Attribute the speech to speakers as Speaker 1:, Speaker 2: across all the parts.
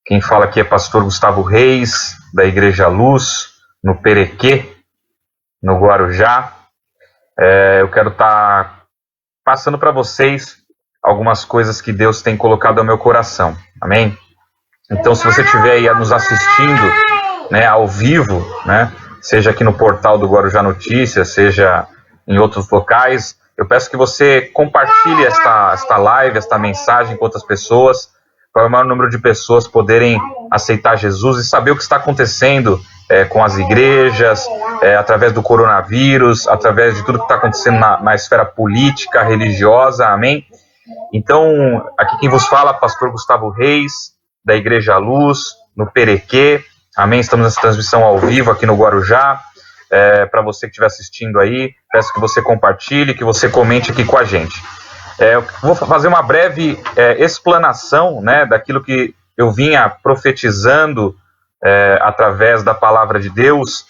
Speaker 1: Quem fala aqui é pastor Gustavo Reis, da Igreja Luz, no Perequê, no Guarujá. Eu quero estar passando para vocês algumas coisas que Deus tem colocado ao meu coração, amém? Então, se você estiver aí nos assistindo, né, ao vivo, né, seja aqui no portal do Guarujá Notícias, seja em outros locais, eu peço que você compartilhe esta live, esta mensagem com outras pessoas, para o maior número de pessoas poderem aceitar Jesus e saber o que está acontecendo com as igrejas, através do coronavírus, através de tudo que está acontecendo na esfera política, religiosa, amém? Então, aqui quem vos fala, pastor Gustavo Reis, da Igreja Luz, no Perequê, amém? Estamos nessa transmissão ao vivo aqui no Guarujá. Para você que estiver assistindo aí, peço que você compartilhe, que você comente aqui com a gente. Eu vou fazer uma breve explanação, né, daquilo que eu vinha profetizando através da palavra de Deus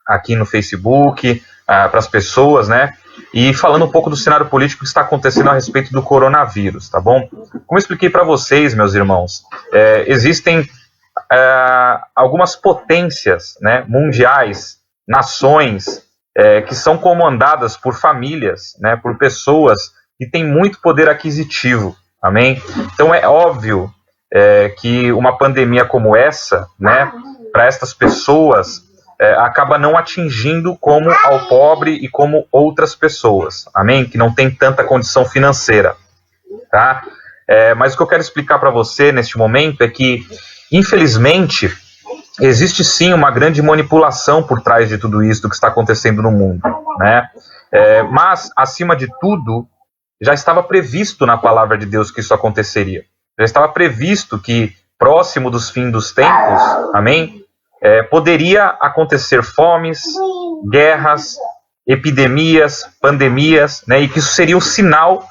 Speaker 1: aqui no Facebook, para as pessoas, né, e falando um pouco do cenário político que está acontecendo a respeito do coronavírus, tá bom? Como eu expliquei para vocês, meus irmãos, existem algumas potências, né, mundiais, nações, que são comandadas por famílias, né, por pessoas que têm muito poder aquisitivo, amém? Então é óbvio que uma pandemia como essa, né, para estas pessoas, acaba não atingindo como ao pobre e como outras pessoas, amém? Que não tem tanta condição financeira, tá? Mas o que eu quero explicar para você neste momento é que, infelizmente, existe sim uma grande manipulação por trás de tudo isso que está acontecendo no mundo, né? Mas, acima de tudo, já estava previsto na palavra de Deus que isso aconteceria. Já estava previsto que, próximo dos fins dos tempos, amém? Poderia acontecer fomes, guerras, epidemias, pandemias, né? E que isso seria um sinal,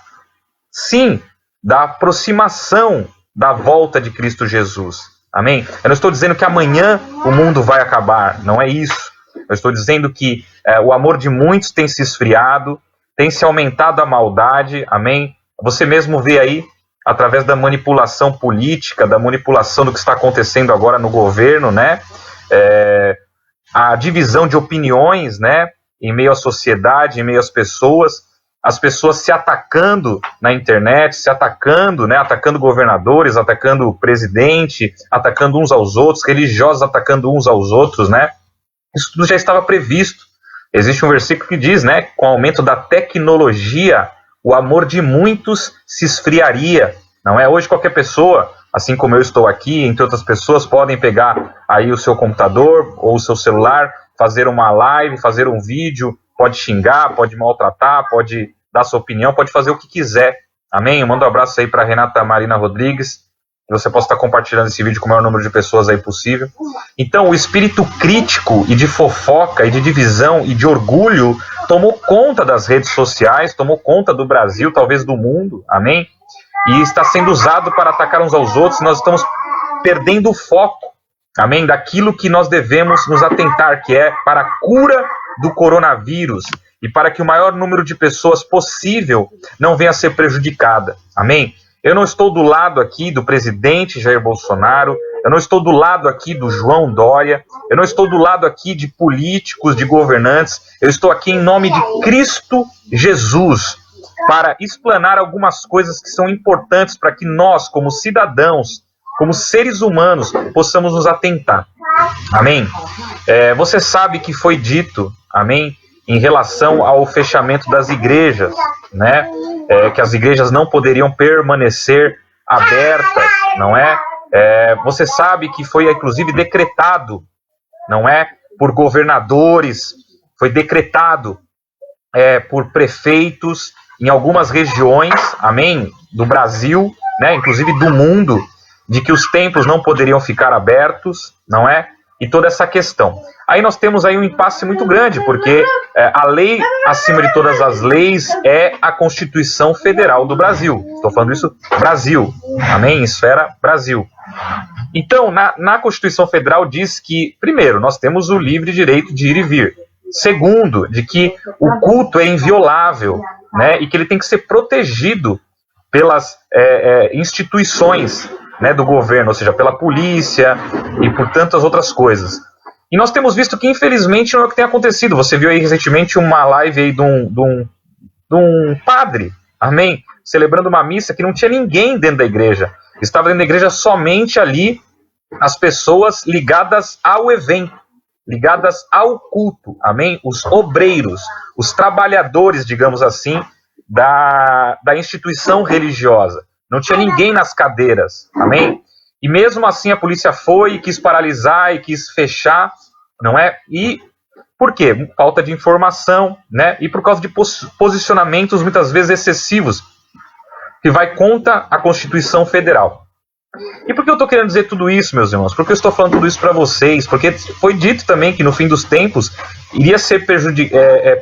Speaker 1: sim, da aproximação da volta de Cristo Jesus. Amém? Eu não estou dizendo que amanhã o mundo vai acabar, não é isso. Eu estou dizendo que o amor de muitos tem se esfriado, tem se aumentado a maldade, amém? Você mesmo vê aí, através da manipulação política, da manipulação do que está acontecendo agora no governo, né? A divisão de opiniões, né? Em meio à sociedade, em meio às pessoas, as pessoas se atacando na internet, se atacando, né? Atacando governadores, atacando o presidente, atacando uns aos outros, religiosos atacando uns aos outros, né? Isso tudo já estava previsto. Existe um versículo que diz, né, com o aumento da tecnologia, o amor de muitos se esfriaria. Não é? Hoje qualquer pessoa, assim como eu estou aqui, entre outras pessoas, podem pegar aí o seu computador ou o seu celular, fazer uma live, fazer um vídeo, pode xingar, pode maltratar, pode dar sua opinião, pode fazer o que quiser. Amém? Eu mando um abraço aí para Renata Marina Rodrigues, que você possa estar compartilhando esse vídeo com o maior número de pessoas aí possível. Então, o espírito crítico e de fofoca e de divisão e de orgulho tomou conta das redes sociais, tomou conta do Brasil, talvez do mundo, amém? E está sendo usado para atacar uns aos outros, nós estamos perdendo o foco, amém? Daquilo que nós devemos nos atentar, que é para a cura do coronavírus e para que o maior número de pessoas possível não venha a ser prejudicada, amém? Eu não estou do lado aqui do presidente Jair Bolsonaro, eu não estou do lado aqui do João Dória, eu não estou do lado aqui de políticos, de governantes, eu estou aqui em nome de Cristo Jesus, para explanar algumas coisas que são importantes para que nós, como cidadãos, como seres humanos, possamos nos atentar. Amém? Você sabe que foi dito, amém, em relação ao fechamento das igrejas, né? Que as igrejas não poderiam permanecer abertas, não é? Você sabe que foi, inclusive, decretado, não é? Por governadores, foi decretado por prefeitos em algumas regiões, amém, do Brasil, né? Inclusive do mundo, de que os templos não poderiam ficar abertos, não é? E toda essa questão. Aí nós temos aí um impasse muito grande, porque a lei, acima de todas as leis, é a Constituição Federal do Brasil. Estou falando isso, Brasil, amém? Esfera Brasil. Então, na Constituição Federal diz que, primeiro, nós temos o livre direito de ir e vir. Segundo, de que o culto é inviolável, né? E que ele tem que ser protegido pelas instituições né, do governo, ou seja, pela polícia e por tantas outras coisas. E nós temos visto que, infelizmente, não é o que tem acontecido. Você viu aí recentemente uma live aí de um padre, amém, celebrando uma missa que não tinha ninguém dentro da igreja. Estava dentro da igreja somente ali as pessoas ligadas ao evento, ligadas ao culto, amém? Os obreiros, os trabalhadores, digamos assim, da instituição religiosa. Não tinha ninguém nas cadeiras, amém? E mesmo assim a polícia foi e quis paralisar e quis fechar, não é? E por quê? Falta de informação, né? E por causa de posicionamentos muitas vezes excessivos, que vai contra a Constituição Federal. E por que eu estou querendo dizer tudo isso, meus irmãos? Porque eu estou falando tudo isso para vocês? Porque foi dito também que no fim dos tempos iria ser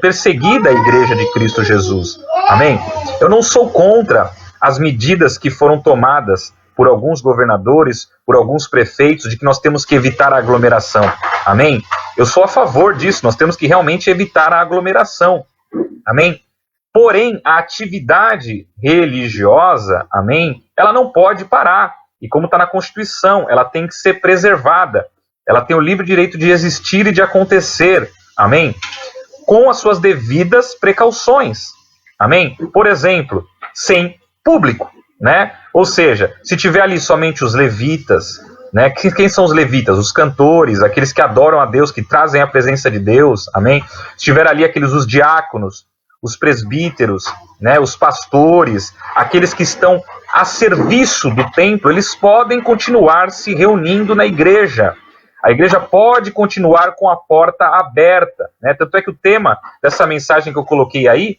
Speaker 1: perseguida a Igreja de Cristo Jesus. Amém? Eu não sou contra as medidas que foram tomadas por alguns governadores, por alguns prefeitos, de que nós temos que evitar a aglomeração. Amém? Eu sou a favor disso, nós temos que realmente evitar a aglomeração. Amém? Porém, a atividade religiosa, amém, ela não pode parar. E como está na Constituição, ela tem que ser preservada. Ela tem o livre direito de existir e de acontecer. Amém? Com as suas devidas precauções. Amém? Por exemplo, sem público, né? Ou seja, se tiver ali somente os levitas, né? Quem são os levitas? Os cantores, aqueles que adoram a Deus, que trazem a presença de Deus. Amém? Se tiver ali os diáconos, os presbíteros, né, os pastores, aqueles que estão a serviço do templo, eles podem continuar se reunindo na igreja. A igreja pode continuar com a porta aberta, né? Tanto é que o tema dessa mensagem que eu coloquei aí,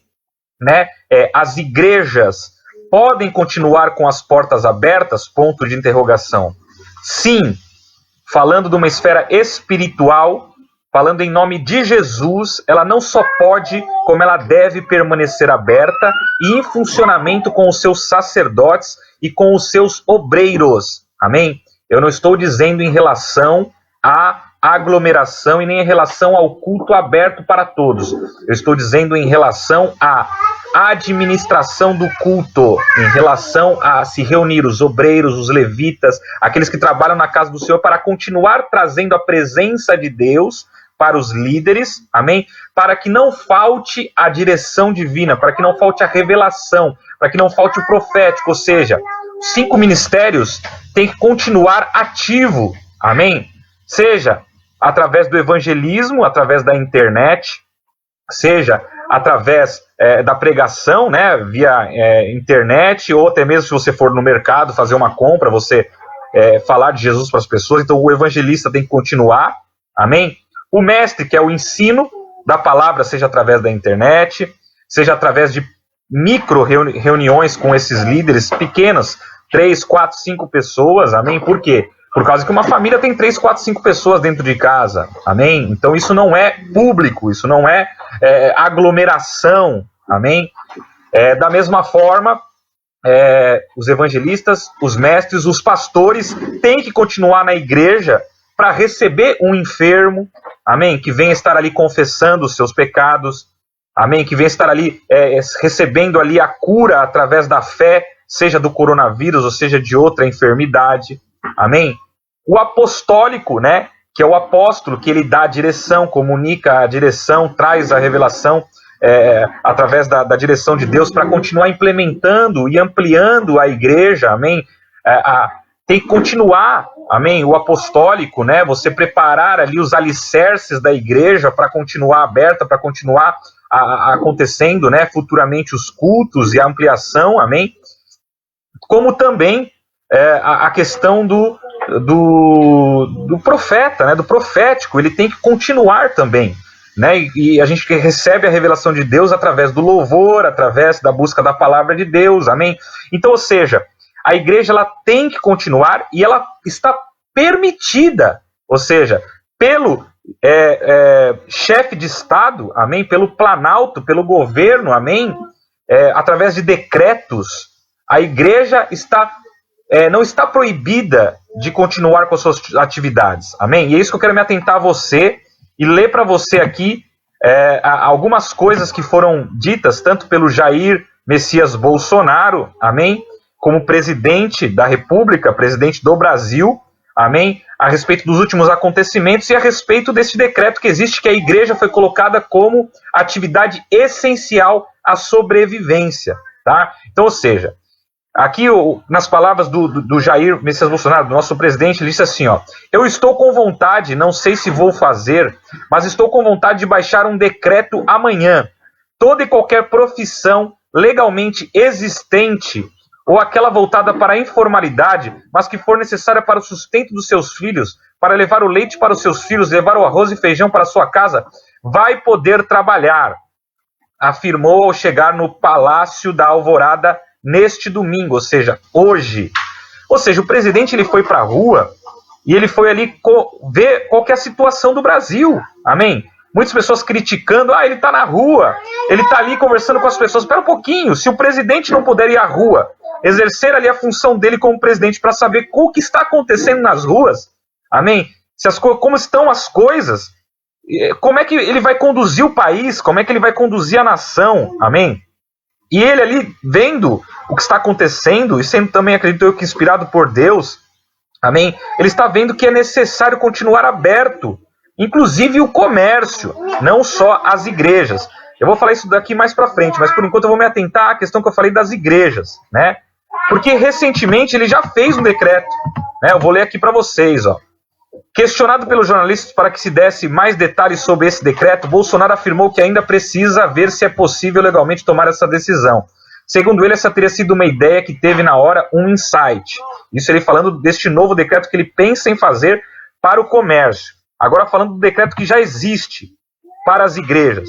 Speaker 1: né, é: as igrejas podem continuar com as portas abertas? Ponto de interrogação. Sim, falando de uma esfera espiritual, falando em nome de Jesus, ela não só pode, como ela deve permanecer aberta e em funcionamento com os seus sacerdotes e com os seus obreiros. Amém? Eu não estou dizendo em relação à aglomeração e nem em relação ao culto aberto para todos. Eu estou dizendo em relação à administração do culto, em relação a se reunir os obreiros, os levitas, aqueles que trabalham na casa do Senhor, para continuar trazendo a presença de Deus para os líderes, amém? Para que não falte a direção divina, para que não falte a revelação, para que não falte o profético, ou seja, os 5 ministérios têm que continuar ativo, amém? Seja através do evangelismo, através da internet, seja através da pregação, né, via internet, ou até mesmo se você for no mercado fazer uma compra, você falar de Jesus para as pessoas. Então o evangelista tem que continuar, amém? O mestre, que é o ensino da palavra, seja através da internet, seja através de micro reuniões com esses líderes pequenas, 3, 4, 5 pessoas, amém? Por quê? Por causa que uma família tem 3, 4, 5 pessoas dentro de casa, amém? Então isso não é público, isso não é aglomeração, amém? Da mesma forma, os evangelistas, os mestres, os pastores têm que continuar na igreja para receber um enfermo, amém? Que venha estar ali confessando os seus pecados, amém? Que venha estar ali recebendo ali a cura através da fé, seja do coronavírus ou seja de outra enfermidade, amém? O apostólico, né? Que é o apóstolo, que ele dá a direção, comunica a direção, traz a revelação através da direção de Deus para continuar implementando e ampliando a igreja, amém? Tem que continuar, amém? O apostólico, né? Você preparar ali os alicerces da igreja para continuar aberta, para continuar acontecendo, né? Futuramente os cultos e a ampliação, amém? Como também a questão do profeta, né? Do profético, ele tem que continuar também, né? E a gente recebe a revelação de Deus através do louvor, através da busca da palavra de Deus, amém? Então, ou seja, a igreja ela tem que continuar e ela está permitida, ou seja, pelo chefe de Estado, amém? Pelo Planalto, pelo governo, amém? Através de decretos, a igreja não está proibida de continuar com as suas atividades, amém? E é isso que eu quero me atentar a você e ler para você aqui algumas coisas que foram ditas, tanto pelo Jair Messias Bolsonaro, amém? como presidente da República, presidente do Brasil, amém, a respeito dos últimos acontecimentos e a respeito desse decreto que existe, que a igreja foi colocada como atividade essencial à sobrevivência, tá? Então, ou seja, aqui nas palavras do Jair Messias Bolsonaro, do nosso presidente, ele disse assim, ó: eu estou com vontade, não sei se vou fazer, mas estou com vontade de baixar um decreto amanhã. Toda e qualquer profissão legalmente existente ou aquela voltada para a informalidade, mas que for necessária para o sustento dos seus filhos, para levar o leite para os seus filhos, levar o arroz e feijão para a sua casa, vai poder trabalhar, afirmou ao chegar no Palácio da Alvorada neste domingo, ou seja, hoje. Ou seja, o presidente ele foi para a rua e ele foi ali ver qual que é a situação do Brasil, amém? Muitas pessoas criticando, ele está na rua, ele está ali conversando com as pessoas. Espera um pouquinho, se o presidente não puder ir à rua, exercer ali a função dele como presidente para saber o que está acontecendo nas ruas, amém? Como estão as coisas, como é que ele vai conduzir o país, como é que ele vai conduzir a nação, amém? E ele ali, vendo o que está acontecendo, e sendo também, acredito eu, que inspirado por Deus, amém? Ele está vendo que é necessário continuar aberto, inclusive o comércio, não só as igrejas. Eu vou falar isso daqui mais para frente, mas por enquanto eu vou me atentar à questão que eu falei das igrejas, né? Porque recentemente ele já fez um decreto, né? Eu vou ler aqui para vocês, ó. Questionado pelos jornalistas para que se desse mais detalhes sobre esse decreto, Bolsonaro afirmou que ainda precisa ver se é possível legalmente tomar essa decisão. Segundo ele, essa teria sido uma ideia que teve na hora um insight. Isso ele falando deste novo decreto que ele pensa em fazer para o comércio. Agora falando do decreto que já existe para as igrejas.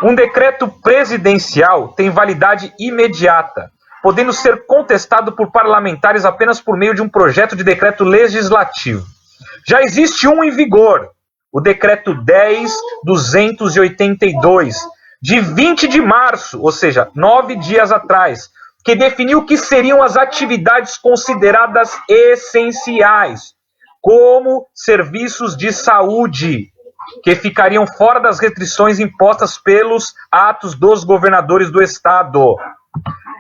Speaker 1: Um decreto presidencial tem validade imediata, podendo ser contestado por parlamentares apenas por meio de um projeto de decreto legislativo. Já existe um em vigor, o decreto 10.282, de 20 de março, ou seja, 9 dias atrás, que definiu o que seriam as atividades consideradas essenciais, como serviços de saúde, que ficariam fora das restrições impostas pelos atos dos governadores do estado.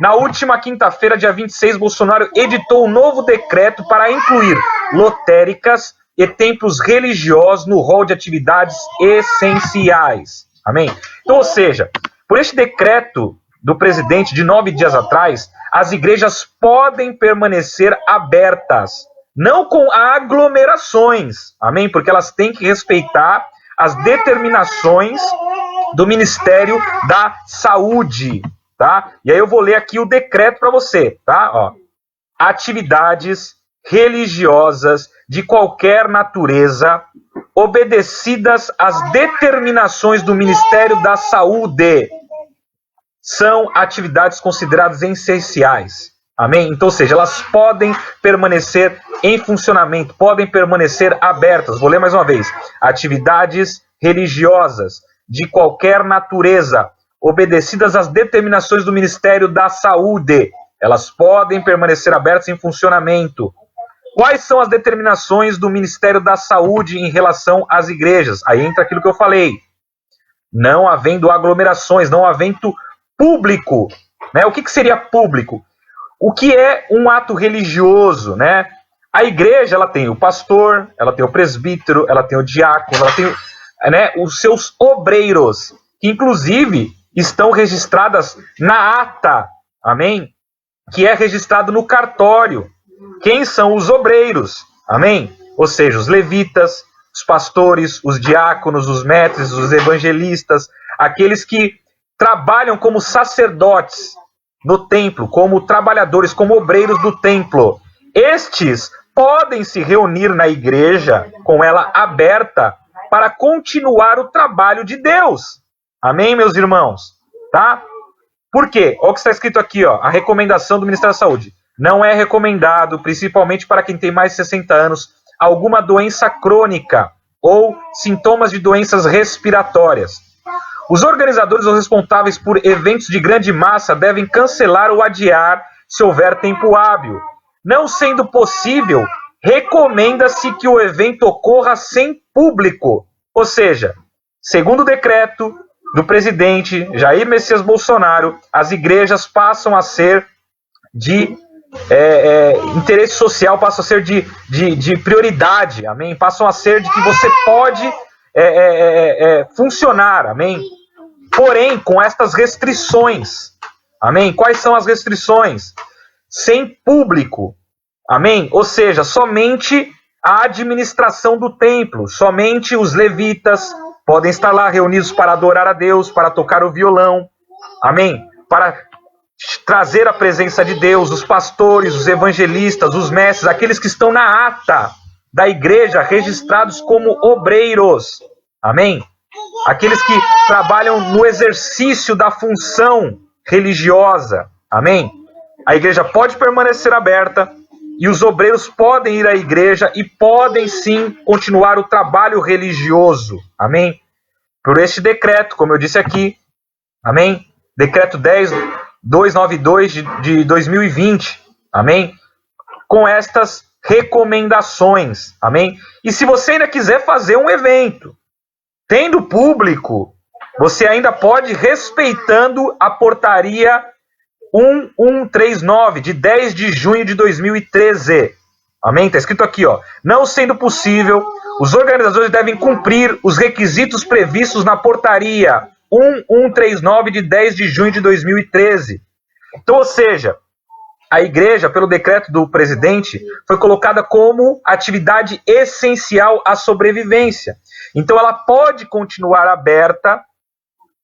Speaker 1: Na última quinta-feira, dia 26, Bolsonaro editou um novo decreto para incluir lotéricas e templos religiosos no rol de atividades essenciais. Amém? Então, ou seja, por este decreto do presidente de 9 dias atrás, as igrejas podem permanecer abertas, não com aglomerações, amém? Porque elas têm que respeitar as determinações do Ministério da Saúde, tá? E aí eu vou ler aqui o decreto para você, tá? Ó. Atividades religiosas de qualquer natureza, obedecidas às determinações do Ministério da Saúde, são atividades consideradas essenciais. Amém? Então, ou seja, elas podem permanecer em funcionamento, podem permanecer abertas. Vou ler mais uma vez. Atividades religiosas de qualquer natureza, obedecidas às determinações do Ministério da Saúde, elas podem permanecer abertas em funcionamento. Quais são as determinações do Ministério da Saúde em relação às igrejas? Aí entra aquilo que eu falei. Não havendo aglomerações, não havendo público. Né? O que seria público? O que é um ato religioso, né? A igreja, ela tem o pastor, ela tem o presbítero, ela tem o diácono, ela tem, né, os seus obreiros, que inclusive estão registradas na ata, amém? Que é registrado no cartório. Quem são os obreiros? Amém? Ou seja, os levitas, os pastores, os diáconos, os mestres, os evangelistas, aqueles que trabalham como sacerdotes no templo, como trabalhadores, como obreiros do templo. Estes podem se reunir na igreja com ela aberta para continuar o trabalho de Deus. Amém, meus irmãos? Tá? Por quê? Olha o que está escrito aqui, ó, a recomendação do Ministério da Saúde. Não é recomendado, principalmente para quem tem mais de 60 anos, alguma doença crônica ou sintomas de doenças respiratórias. Os organizadores ou responsáveis por eventos de grande massa devem cancelar ou adiar se houver tempo hábil. Não sendo possível, recomenda-se que o evento ocorra sem público. Ou seja, segundo o decreto do presidente Jair Messias Bolsonaro, as igrejas passam a ser de interesse social passam a ser de prioridade, amém? Passam a ser de que você pode funcionar, amém? Porém, com estas restrições, amém? Quais são as restrições? Sem público, amém? Ou seja, somente a administração do templo, somente os levitas podem estar lá reunidos para adorar a Deus, para tocar o violão, amém? Para trazer a presença de Deus, os pastores, os evangelistas, os mestres, aqueles que estão na ata da igreja, registrados como obreiros, amém? Aqueles que trabalham no exercício da função religiosa, amém? A igreja pode permanecer aberta e os obreiros podem ir à igreja e podem sim continuar o trabalho religioso, amém? Por este decreto, como eu disse aqui, amém? Decreto 10.292 de 2020, amém? Com estas recomendações, amém? E se você ainda quiser fazer um evento, tendo público, você ainda pode, respeitando a portaria 1139, de 10 de junho de 2013. Amém? Está escrito aqui, ó. Não sendo possível, os organizadores devem cumprir os requisitos previstos na portaria 1139, de 10 de junho de 2013. Então, ou seja, a igreja, pelo decreto do presidente, foi colocada como atividade essencial à sobrevivência. Então, ela pode continuar aberta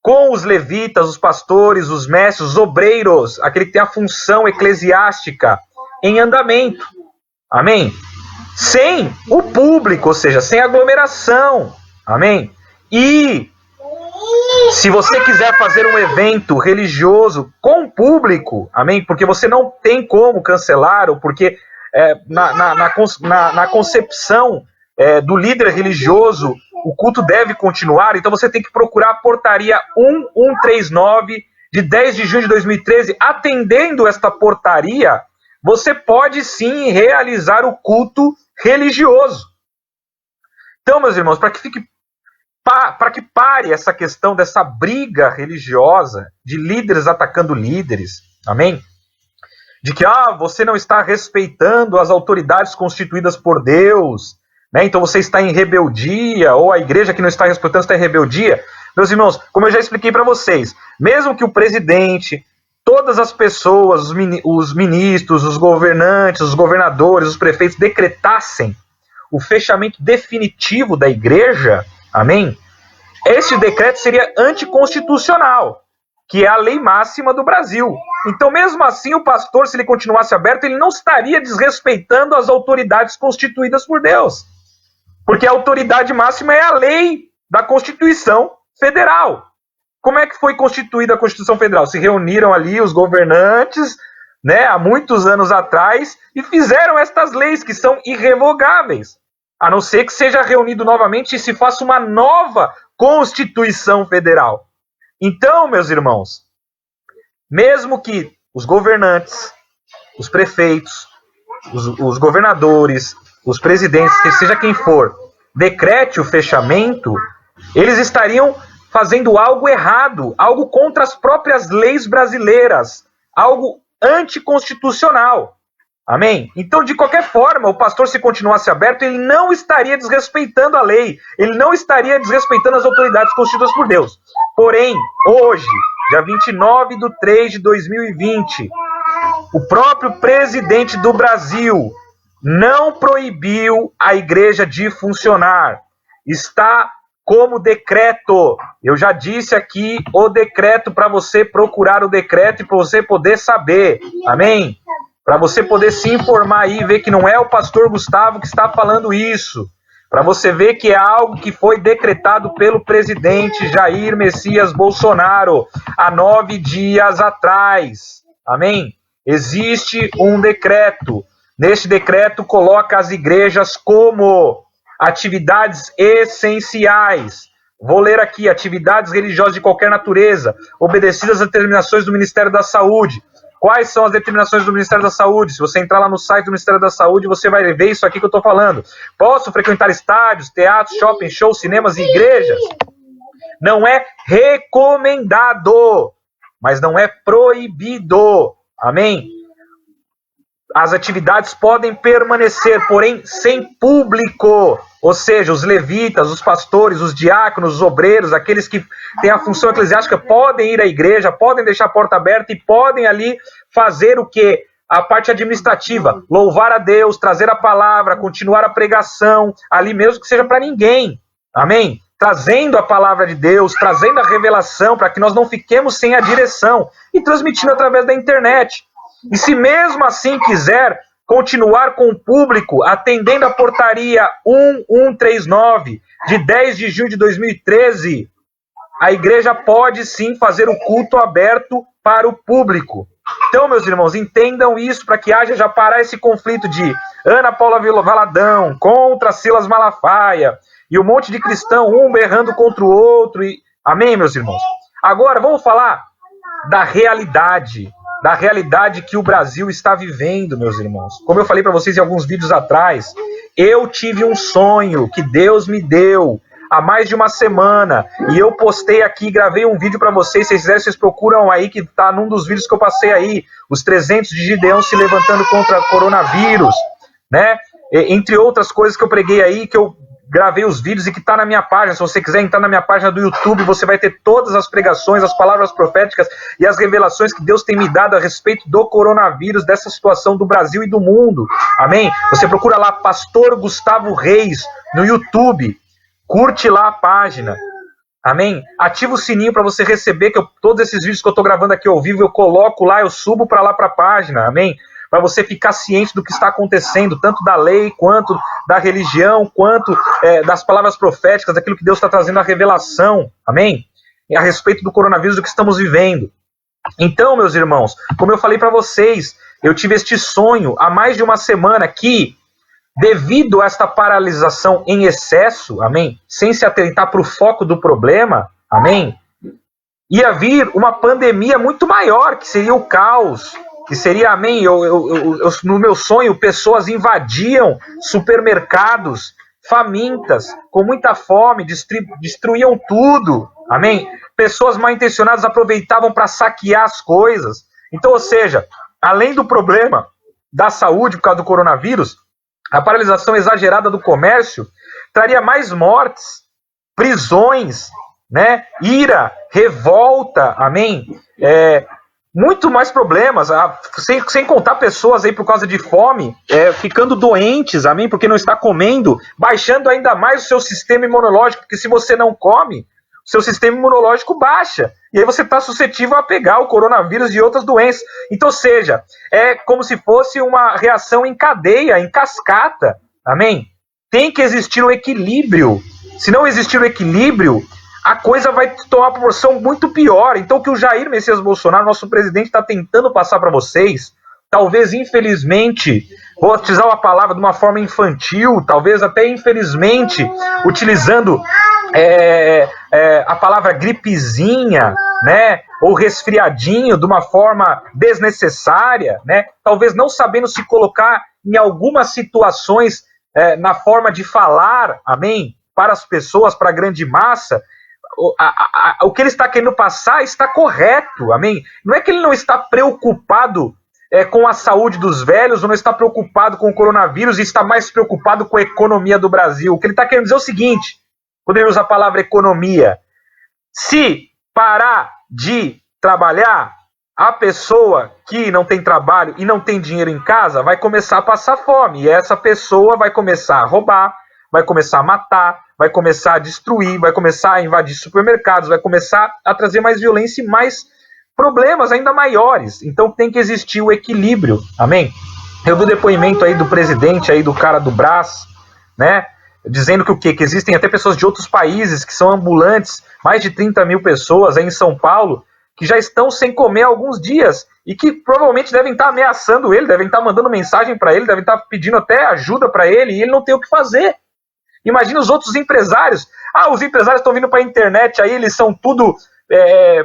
Speaker 1: com os levitas, os pastores, os mestres, os obreiros, aquele que tem a função eclesiástica em andamento. Amém? Sem o público, ou seja, sem aglomeração. Amém? E se você quiser fazer um evento religioso com público, amém? Porque você não tem como cancelar, ou porque na concepção do líder religioso, o culto deve continuar, então você tem que procurar a portaria 1139, de 10 de junho de 2013. Atendendo esta portaria, você pode sim realizar o culto religioso. Então, meus irmãos, para que pare essa questão dessa briga religiosa, de líderes atacando líderes, amém? De que você não está respeitando as autoridades constituídas por Deus, né? Então você está em rebeldia, ou a igreja que não está respeitando está em rebeldia. Meus irmãos, como eu já expliquei para vocês, mesmo que o presidente, todas as pessoas, os ministros, os governantes, os governadores, os prefeitos decretassem o fechamento definitivo da igreja, amém? Este decreto seria anticonstitucional, que é a lei máxima do Brasil. Então, mesmo assim, o pastor, se ele continuasse aberto, ele não estaria desrespeitando as autoridades constituídas por Deus. Porque a autoridade máxima é a lei da Constituição Federal. Como é que foi constituída a Constituição Federal? Se reuniram ali os governantes, né, há muitos anos atrás, e fizeram estas leis que são irrevogáveis. A não ser que seja reunido novamente e se faça uma nova Constituição Federal. Então, meus irmãos, mesmo que os governantes, os prefeitos, os governadores, os presidentes, que seja quem for, decrete o fechamento, eles estariam fazendo algo errado, algo contra as próprias leis brasileiras, algo anticonstitucional. Amém? Então, de qualquer forma, o pastor, se continuasse aberto, ele não estaria desrespeitando a lei, ele não estaria desrespeitando as autoridades constituídas por Deus. Porém, hoje, dia 29/3/2020, o próprio presidente do Brasil não proibiu a igreja de funcionar. Está como decreto. Eu já disse aqui o decreto, para você procurar o decreto e para você poder saber. Amém? Para você poder se informar aí e ver que não é o pastor Gustavo que está falando isso. Para você ver que é algo que foi decretado pelo presidente Jair Messias Bolsonaro há 9 dias atrás. Amém? Existe um decreto. Neste decreto coloca as igrejas como atividades essenciais. Vou ler aqui: atividades religiosas de qualquer natureza, obedecidas às determinações do Ministério da Saúde. Quais são as determinações do Ministério da Saúde? Se você entrar lá no site do Ministério da Saúde, você vai ver isso aqui que eu estou falando. Posso frequentar estádios, teatros, shopping, shows, cinemas e igrejas? Não é recomendado, mas não é proibido. Amém? as atividades podem permanecer, porém sem público. Ou seja, os levitas, os pastores, os diáconos, os obreiros, aqueles que têm a função eclesiástica podem ir à igreja, podem deixar a porta aberta e podem ali fazer o quê? A parte administrativa, louvar a Deus, trazer a palavra, continuar a pregação, ali mesmo que seja para ninguém. Amém? Trazendo a palavra de Deus, trazendo a revelação para que nós não fiquemos sem a direção e transmitindo através da internet. E se mesmo assim quiser continuar com o público, atendendo a portaria 1139 de 10 de junho de 2013, a igreja pode sim fazer o culto aberto para o público. Então, meus irmãos, entendam isso para que haja já parar esse conflito de Ana Paula Valadão contra Silas Malafaia e um monte de cristão, um berrando contra o outro. Amém, meus irmãos? Agora, vamos falar da realidade que o Brasil está vivendo, meus irmãos. Como eu falei para vocês em alguns vídeos atrás, eu tive um sonho que Deus me deu há mais de uma semana, e eu postei aqui, gravei um vídeo para vocês, se vocês quiserem, vocês procuram aí, que tá num dos vídeos que eu passei aí, os 300 de Gideão se levantando contra coronavírus, né? Entre outras coisas que eu preguei aí, que eu gravei os vídeos e que tá na minha página. Se você quiser entrar na minha página do YouTube, você vai ter todas as pregações, as palavras proféticas e as revelações que Deus tem me dado a respeito do coronavírus, dessa situação do Brasil e do mundo. Amém? Você procura lá Pastor Gustavo Reis no YouTube. Curte lá a página. Amém? Ativa o sininho para você receber todos esses vídeos que eu estou gravando aqui ao vivo, eu coloco lá, eu subo para lá para a página. Amém? Para você ficar ciente do que está acontecendo, tanto da lei, quanto da religião, quanto das palavras proféticas, daquilo que Deus está trazendo a revelação. Amém? A respeito do coronavírus, do que estamos vivendo. Então, meus irmãos, como eu falei para vocês, eu tive este sonho há mais de uma semana que, devido a esta paralisação em excesso, amém, sem se atentar para o foco do problema, amém, ia vir uma pandemia muito maior, que seria o caos, que seria, amém, no meu sonho, pessoas invadiam supermercados, famintas, com muita fome, destruíam tudo, amém, pessoas mal intencionadas aproveitavam para saquear as coisas. Então, ou seja, além do problema da saúde por causa do coronavírus, a paralisação exagerada do comércio traria mais mortes, prisões, né? Ira, revolta, amém? Muito mais problemas, sem contar pessoas aí por causa de fome, ficando doentes, amém? Porque não está comendo, baixando ainda mais o seu sistema imunológico, porque se você não come, o seu sistema imunológico baixa, e aí você está suscetível a pegar o coronavírus e outras doenças. Então, ou seja, é como se fosse uma reação em cadeia, em cascata, amém? Tem que existir um equilíbrio. Se não existir um equilíbrio, a coisa vai tomar uma proporção muito pior. Então, o que o Jair Messias Bolsonaro, nosso presidente, está tentando passar para vocês, talvez, infelizmente, vou utilizar uma palavra de uma forma infantil, talvez até infelizmente, utilizando a palavra gripezinha, né, ou resfriadinho, de uma forma desnecessária, né, talvez não sabendo se colocar em algumas situações na forma de falar, amém, para as pessoas, para a grande massa. O que ele está querendo passar está correto, amém? Não é que ele não está preocupado com a saúde dos velhos, ou não está preocupado com o coronavírus e está mais preocupado com a economia do Brasil. O que ele está querendo dizer é o seguinte, quando ele usa a palavra economia: se parar de trabalhar, a pessoa que não tem trabalho e não tem dinheiro em casa vai começar a passar fome, e essa pessoa vai começar a roubar, vai começar a matar, vai começar a destruir, vai começar a invadir supermercados, vai começar a trazer mais violência e mais problemas ainda maiores. Então tem que existir o equilíbrio, amém? Eu vi o depoimento aí do presidente, aí do cara do Brás, né, dizendo que o quê? Que existem até pessoas de outros países que são ambulantes, mais de 30 mil pessoas aí em São Paulo, que já estão sem comer há alguns dias e que provavelmente devem estar ameaçando ele, devem estar mandando mensagem para ele, devem estar pedindo até ajuda para ele, e ele não tem o que fazer. Imagina os outros empresários. Os empresários estão vindo para a internet aí, eles são tudo,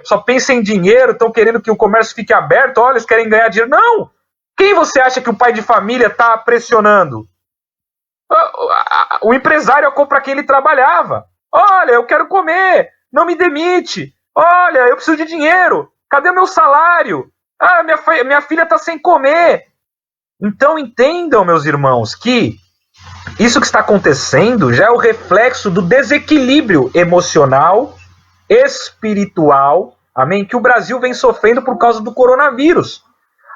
Speaker 1: só pensam em dinheiro, estão querendo que o comércio fique aberto, olha, eles querem ganhar dinheiro. Não! Quem você acha que o pai de família está pressionando? O empresário é para quem ele trabalhava. Olha, eu quero comer, não me demite. Olha, eu preciso de dinheiro. Cadê o meu salário? Minha filha está sem comer. Então entendam, meus irmãos, que isso que está acontecendo já é o reflexo do desequilíbrio emocional, espiritual, amém, que o Brasil vem sofrendo por causa do coronavírus,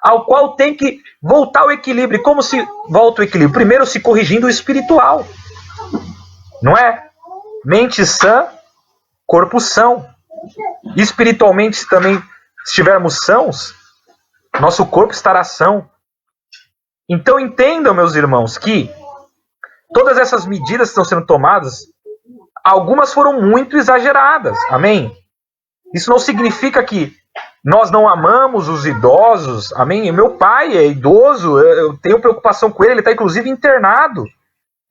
Speaker 1: ao qual tem que voltar ao equilíbrio. E como se volta o equilíbrio? Primeiro se corrigindo o espiritual, não é? Mente sã, corpo são. Espiritualmente, se também estivermos sãos, nosso corpo estará são. Então entendam, meus irmãos, que todas essas medidas que estão sendo tomadas, algumas foram muito exageradas, amém? Isso não significa que nós não amamos os idosos, amém? Meu pai é idoso, eu tenho preocupação com ele está inclusive internado,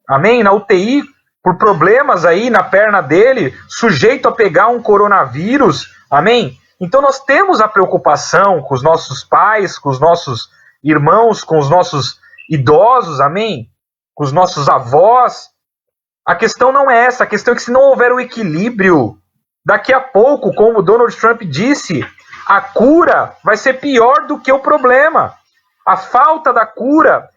Speaker 1: amém? Na UTI, por problemas aí na perna dele, sujeito a pegar um coronavírus, amém? Então nós temos a preocupação com os nossos pais, com os nossos irmãos, com os nossos idosos, amém? Com os nossos avós. A questão não é essa, a questão é que se não houver o equilíbrio, daqui a pouco, como Donald Trump disse, a cura vai ser pior do que o problema. A falta da cura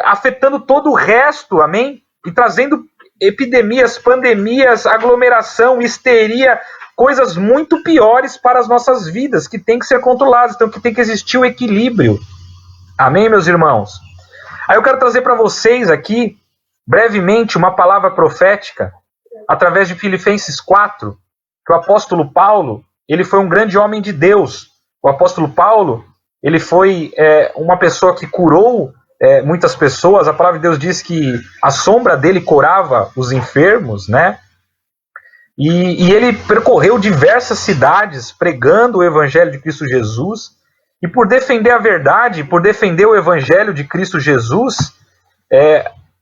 Speaker 1: afetando todo o resto, amém? E trazendo epidemias, pandemias, aglomeração, histeria, coisas muito piores para as nossas vidas, que tem que ser controladas, então que tem que existir o equilíbrio. Amém, meus irmãos? Aí eu quero trazer para vocês aqui, brevemente, uma palavra profética, através de Filipenses 4, que o apóstolo Paulo, ele foi um grande homem de Deus. O apóstolo Paulo, ele foi uma pessoa que curou muitas pessoas. A palavra de Deus diz que a sombra dele curava os enfermos, né? E ele percorreu diversas cidades pregando o evangelho de Cristo Jesus. E por defender a verdade, por defender o evangelho de Cristo Jesus,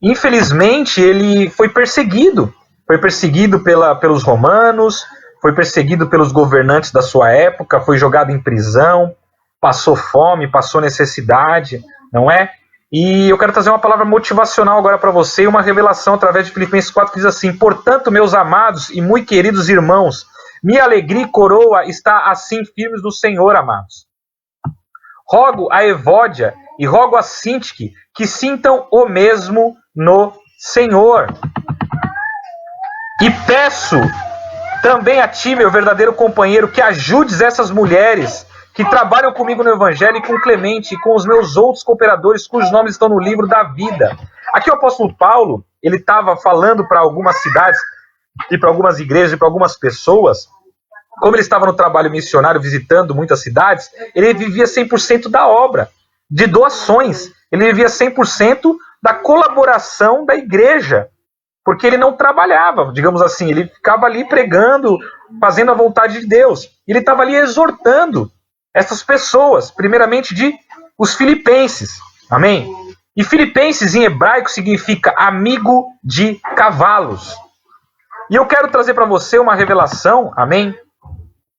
Speaker 1: infelizmente ele foi perseguido. Foi perseguido pelos romanos, foi perseguido pelos governantes da sua época, foi jogado em prisão, passou fome, passou necessidade, não é? E eu quero trazer uma palavra motivacional agora para você e uma revelação através de Filipenses 4 que diz assim: portanto, meus amados e muito queridos irmãos, minha alegria e coroa está assim firmes no Senhor, amados. Rogo a Evódia e rogo a Sintique que sintam o mesmo no Senhor. E peço também a ti, meu verdadeiro companheiro, que ajudes essas mulheres que trabalham comigo no Evangelho e com Clemente e com os meus outros cooperadores cujos nomes estão no livro da vida. Aqui o apóstolo Paulo, ele estava falando para algumas cidades e para algumas igrejas e para algumas pessoas. Como ele estava no trabalho missionário, visitando muitas cidades, ele vivia 100% da obra, de doações. Ele vivia 100% da colaboração da igreja, porque ele não trabalhava, digamos assim, ele ficava ali pregando, fazendo a vontade de Deus. Ele estava ali exortando essas pessoas, primeiramente os filipenses, amém? E filipenses em hebraico significa amigo de cavalos. E eu quero trazer para você uma revelação, amém?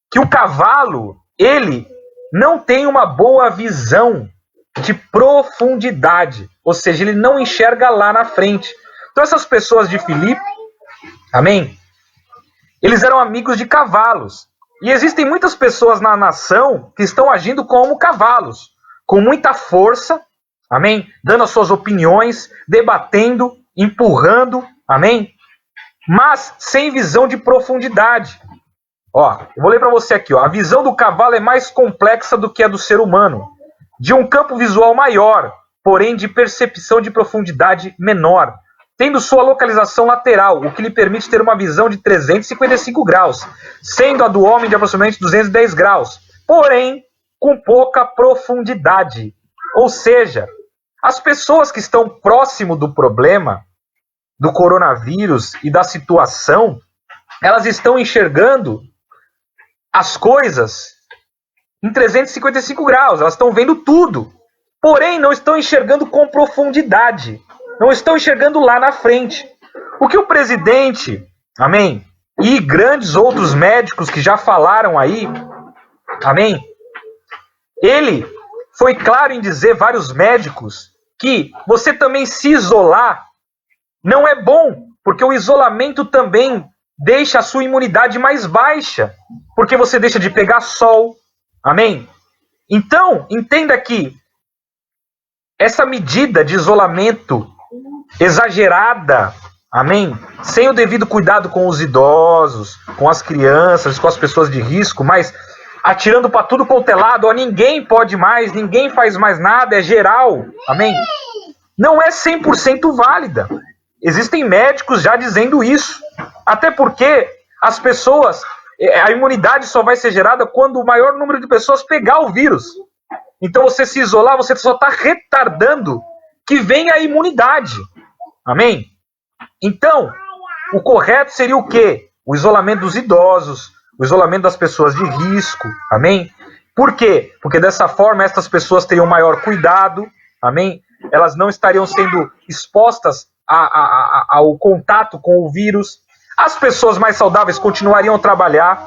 Speaker 1: Que o cavalo, ele não tem uma boa visão de profundidade, ou seja, ele não enxerga lá na frente. Então essas pessoas de Filipe, amém? Eles eram amigos de cavalos. E existem muitas pessoas na nação que estão agindo como cavalos, com muita força, amém? Dando as suas opiniões, debatendo, empurrando, amém? Mas sem visão de profundidade. Ó, eu vou ler para você aqui, ó. A visão do cavalo é mais complexa do que a do ser humano, de um campo visual maior, porém de percepção de profundidade menor, tendo sua localização lateral, o que lhe permite ter uma visão de 355 graus, sendo a do homem de aproximadamente 210 graus, porém com pouca profundidade. Ou seja, as pessoas que estão próximo do problema, do coronavírus e da situação, elas estão enxergando as coisas em 355 graus, elas estão vendo tudo, porém não estão enxergando com profundidade, não estão enxergando lá na frente. O que o presidente, amém, e grandes outros médicos que já falaram aí, amém, ele foi claro em dizer, vários médicos, que você também se isolar não é bom, porque o isolamento também deixa a sua imunidade mais baixa, porque você deixa de pegar sol, amém? Então, entenda que essa medida de isolamento exagerada, amém? Sem o devido cuidado com os idosos, com as crianças, com as pessoas de risco, mas atirando para tudo quanto é lado, ó, ninguém pode mais, ninguém faz mais nada, é geral, amém? Não é 100% válida. Existem médicos já dizendo isso. Até porque as pessoas, a imunidade só vai ser gerada quando o maior número de pessoas pegar o vírus. Então você se isolar, você só está retardando que venha a imunidade. Amém? Então, o correto seria o quê? O isolamento dos idosos, o isolamento das pessoas de risco. Amém? Por quê? Porque dessa forma estas pessoas teriam maior cuidado. Amém? Elas não estariam sendo expostas ao contato com o vírus. As pessoas mais saudáveis continuariam a trabalhar,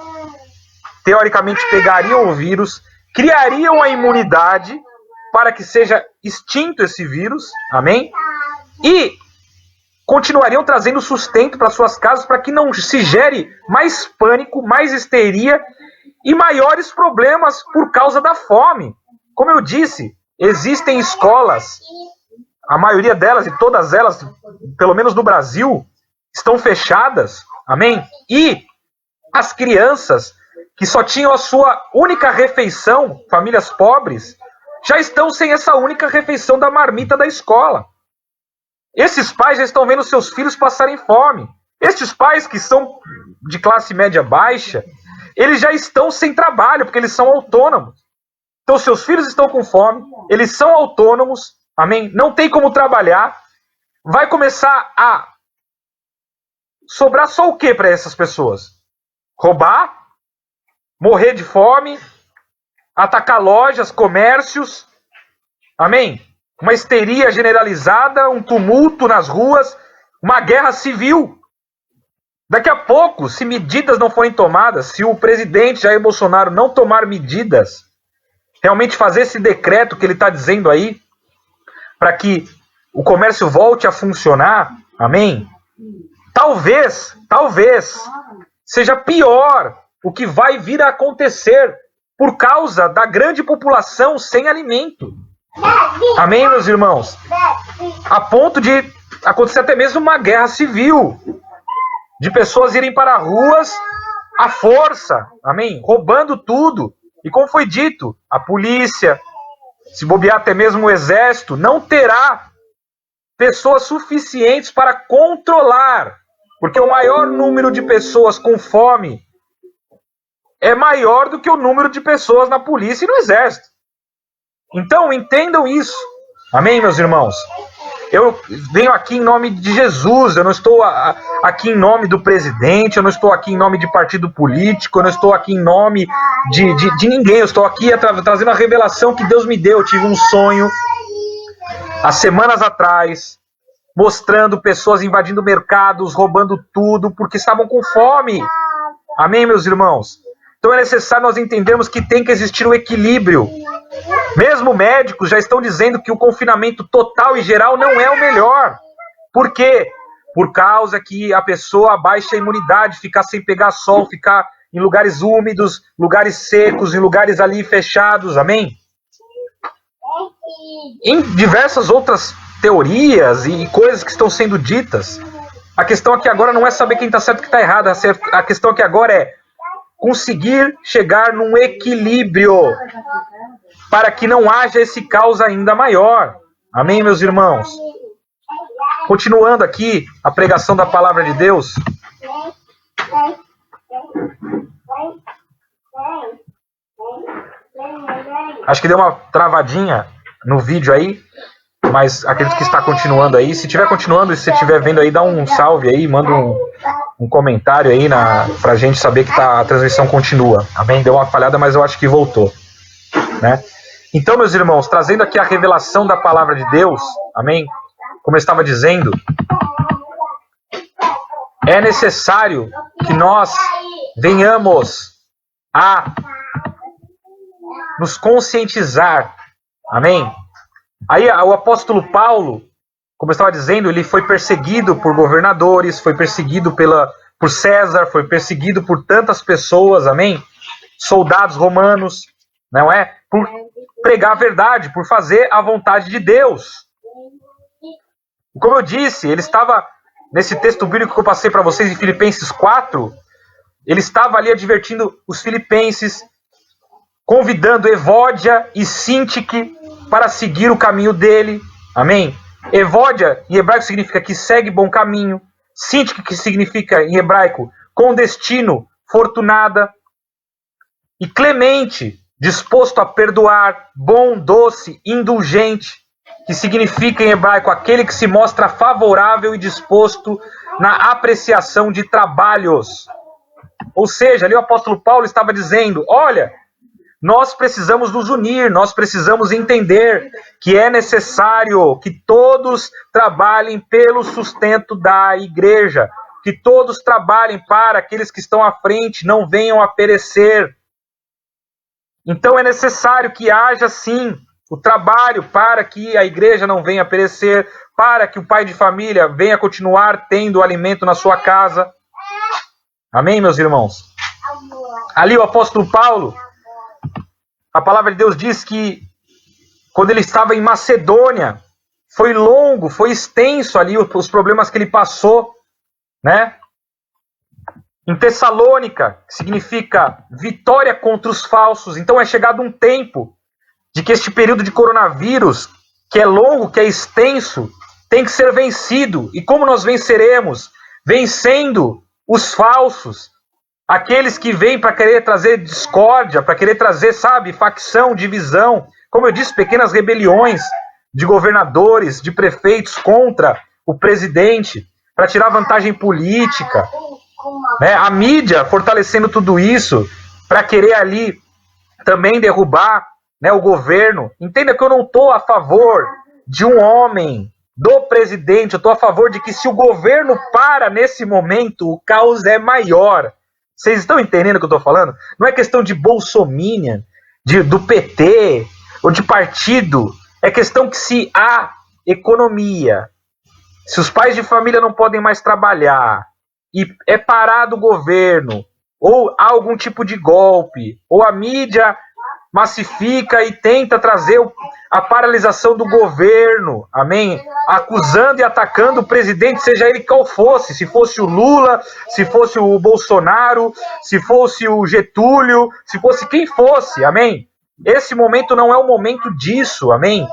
Speaker 1: teoricamente pegariam o vírus, criariam a imunidade para que seja extinto esse vírus, amém? E continuariam trazendo sustento para suas casas para que não se gere mais pânico, mais histeria e maiores problemas por causa da fome. Como eu disse, existem escolas, a maioria delas e todas elas, pelo menos no Brasil, estão fechadas, amém? E as crianças que só tinham a sua única refeição, famílias pobres, já estão sem essa única refeição da marmita da escola. Esses pais já estão vendo seus filhos passarem fome. Estes pais que são de classe média baixa, eles já estão sem trabalho, porque eles são autônomos. Então seus filhos estão com fome, eles são autônomos, amém? Não tem como trabalhar. Vai começar a sobrar só o que para essas pessoas? Roubar? Morrer de fome? Atacar lojas, comércios? Amém? Uma histeria generalizada, um tumulto nas ruas, uma guerra civil. Daqui a pouco, se medidas não forem tomadas, se o presidente Jair Bolsonaro não tomar medidas, realmente fazer esse decreto que ele está dizendo aí, para que o comércio volte a funcionar, amém? Talvez seja pior o que vai vir a acontecer por causa da grande população sem alimento. Amém, meus irmãos? A ponto de acontecer até mesmo uma guerra civil, de pessoas irem para ruas à força, amém? Roubando tudo. E como foi dito, a polícia, se bobear até mesmo o exército, não terá pessoas suficientes para controlar, porque o maior número de pessoas com fome é maior do que o número de pessoas na polícia e no exército. Então, entendam isso. Amém, meus irmãos? Eu venho aqui em nome de Jesus, eu não estou aqui em nome do presidente, eu não estou aqui em nome de partido político, eu não estou aqui em nome de ninguém, eu estou aqui trazendo a revelação que Deus me deu. Eu tive um sonho há semanas atrás, mostrando pessoas invadindo mercados, roubando tudo, porque estavam com fome. Amém, meus irmãos? Então é necessário nós entendermos que tem que existir um equilíbrio. Mesmo médicos já estão dizendo que o confinamento total e geral não é o melhor. Por quê? Por causa que a pessoa abaixa a imunidade, ficar sem pegar sol, ficar em lugares úmidos, lugares secos, em lugares ali fechados, amém? Em diversas outras teorias e coisas que estão sendo ditas, a questão aqui agora não é saber quem está certo e quem está errado, a questão aqui agora é conseguir chegar num equilíbrio para que não haja esse caos ainda maior. Amém, meus irmãos? Continuando aqui a pregação da palavra de Deus. Acho que deu uma travadinha no vídeo aí, mas acredito que está continuando aí. Se estiver continuando, se você estiver vendo aí, dá um salve aí, manda um comentário aí pra gente saber que a transmissão continua. Amém? Deu uma falhada, mas eu acho que voltou, né? Então, meus irmãos, trazendo aqui a revelação da palavra de Deus, amém? Como eu estava dizendo, é necessário que nós venhamos a nos conscientizar, amém? Aí o apóstolo Paulo, como eu estava dizendo, ele foi perseguido por governadores, foi perseguido por César, foi perseguido por tantas pessoas, amém? Soldados romanos, não é? pregar a verdade, por fazer a vontade de Deus. Como eu disse, ele estava, nesse texto bíblico que eu passei para vocês em Filipenses 4, ele estava ali advertindo os filipenses, convidando Evódia e Sintique para seguir o caminho dele. Amém? Evódia, em hebraico, significa que segue bom caminho. Sintique, que significa, em hebraico, com destino, fortunada. E Clemente, disposto a perdoar, bom, doce, indulgente, que significa, em hebraico, aquele que se mostra favorável e disposto na apreciação de trabalhos. Ou seja, ali o apóstolo Paulo estava dizendo, olha, nós precisamos nos unir, nós precisamos entender que é necessário que todos trabalhem pelo sustento da igreja, que todos trabalhem para aqueles que estão à frente não venham a perecer. Então é necessário que haja, sim, o trabalho para que a igreja não venha a perecer, para que o pai de família venha continuar tendo alimento na sua casa. Amém, meus irmãos? Ali o apóstolo Paulo, a palavra de Deus diz que quando ele estava em Macedônia, foi longo, foi extenso ali os problemas que ele passou, né? Em Tessalônica, que significa vitória contra os falsos. Então é chegado um tempo de que este período de coronavírus, que é longo, que é extenso, tem que ser vencido. E como nós venceremos? Vencendo os falsos, aqueles que vêm para querer trazer discórdia, para querer trazer, sabe, facção, divisão. Como eu disse, pequenas rebeliões de governadores, de prefeitos contra o presidente, para tirar vantagem política. Né? A mídia fortalecendo tudo isso para querer ali também derrubar, né, o governo. Entenda que eu não estou a favor de um homem, do presidente, eu estou a favor de que se o governo para nesse momento, o caos é maior. Vocês estão entendendo o que eu estou falando? Não é questão de bolsominion, do PT ou de partido. É questão que se há economia, se os pais de família não podem mais trabalhar, e é parado o governo, ou há algum tipo de golpe, ou a mídia massifica e tenta trazer a paralisação do governo, amém? Acusando e atacando o presidente, seja ele qual fosse, se fosse o Lula, se fosse o Bolsonaro, se fosse o Getúlio, se fosse quem fosse, amém? Esse momento não é o momento disso, amém?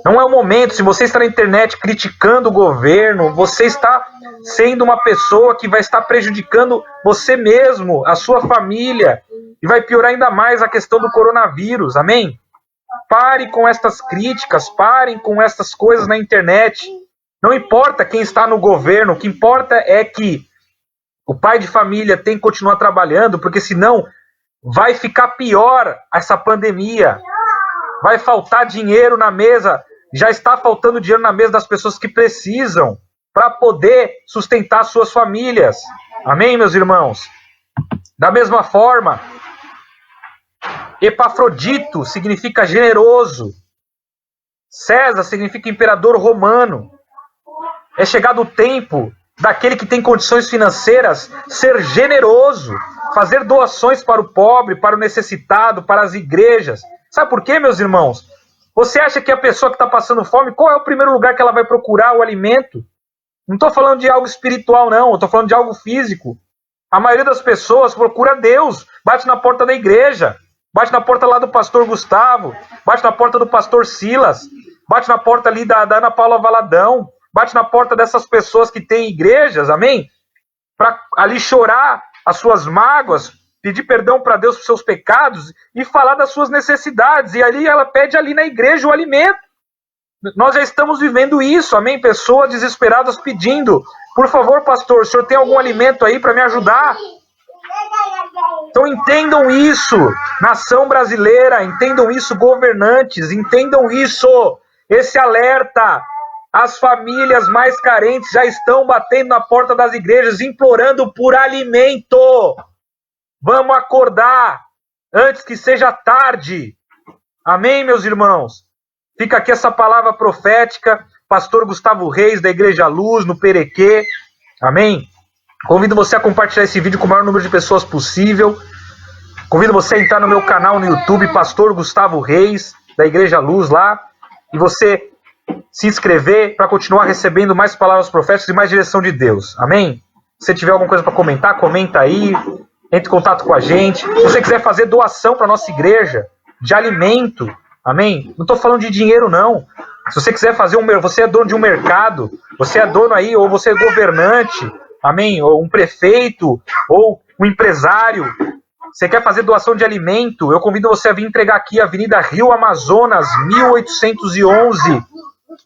Speaker 1: Não é o momento. Se você está na internet criticando o governo, você está sendo uma pessoa que vai estar prejudicando você mesmo, a sua família, e vai piorar ainda mais a questão do coronavírus, amém? Pare com estas críticas, parem com estas coisas na internet. Não importa quem está no governo, o que importa é que o pai de família tem que continuar trabalhando, porque senão vai ficar pior essa pandemia. Vai faltar dinheiro na mesa, já está faltando dinheiro na mesa das pessoas que precisam para poder sustentar suas famílias. Amém, meus irmãos? Da mesma forma, Epafrodito significa generoso. César significa imperador romano. É chegado o tempo daquele que tem condições financeiras ser generoso, fazer doações para o pobre, para o necessitado, para as igrejas. Sabe por quê, meus irmãos? Você acha que a pessoa que está passando fome, qual é o primeiro lugar que ela vai procurar o alimento? Não estou falando de algo espiritual, não. Eu estou falando de algo físico. A maioria das pessoas procura Deus, bate na porta da igreja, bate na porta lá do pastor Gustavo, bate na porta do pastor Silas, bate na porta ali da Ana Paula Valadão, bate na porta dessas pessoas que têm igrejas, amém? Para ali chorar as suas mágoas, pedir perdão para Deus por seus pecados e falar das suas necessidades. E ali ela pede ali na igreja o alimento. Nós já estamos vivendo isso, amém? Pessoas desesperadas pedindo, por favor, pastor, o senhor tem algum alimento aí para me ajudar? Então entendam isso, nação brasileira, entendam isso, governantes, entendam isso, esse alerta. As famílias mais carentes já estão batendo na porta das igrejas, implorando por alimento. Vamos acordar antes que seja tarde. Amém, meus irmãos? Fica aqui essa palavra profética, pastor Gustavo Reis, da Igreja Luz, no Perequê. Amém? Convido você a compartilhar esse vídeo com o maior número de pessoas possível. Convido você a entrar no meu canal no YouTube, Pastor Gustavo Reis, da Igreja Luz lá, e você se inscrever para continuar recebendo mais palavras proféticas e mais direção de Deus. Amém? Se você tiver alguma coisa para comentar, comenta aí, entre em contato com a gente. Se você quiser fazer doação para a nossa igreja de alimento, amém? Não estou falando de dinheiro, não. Se você quiser fazer você é dono de um mercado, você é dono aí, ou você é governante, amém? Ou um prefeito, ou um empresário. Você quer fazer doação de alimento? Eu convido você a vir entregar aqui, Avenida Rio Amazonas, 1811,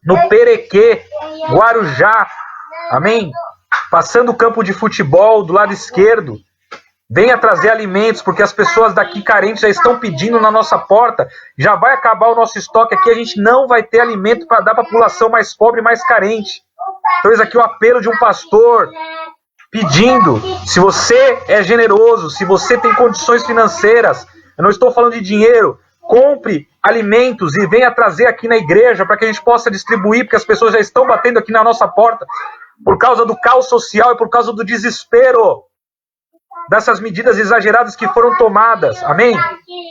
Speaker 1: no Perequê, Guarujá. Amém? Passando o campo de futebol do lado esquerdo. Venha trazer alimentos, porque as pessoas daqui carentes já estão pedindo na nossa porta. Já vai acabar o nosso estoque aqui, a gente não vai ter alimento para dar para a população mais pobre e mais carente. Então, esse aqui é o apelo de um pastor pedindo, se você é generoso, se você tem condições financeiras, eu não estou falando de dinheiro, compre alimentos e venha trazer aqui na igreja para que a gente possa distribuir, porque as pessoas já estão batendo aqui na nossa porta por causa do caos social e por causa do desespero dessas medidas exageradas que foram tomadas. Amém?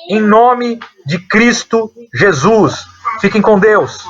Speaker 1: Em nome de Cristo Jesus. Fiquem com Deus.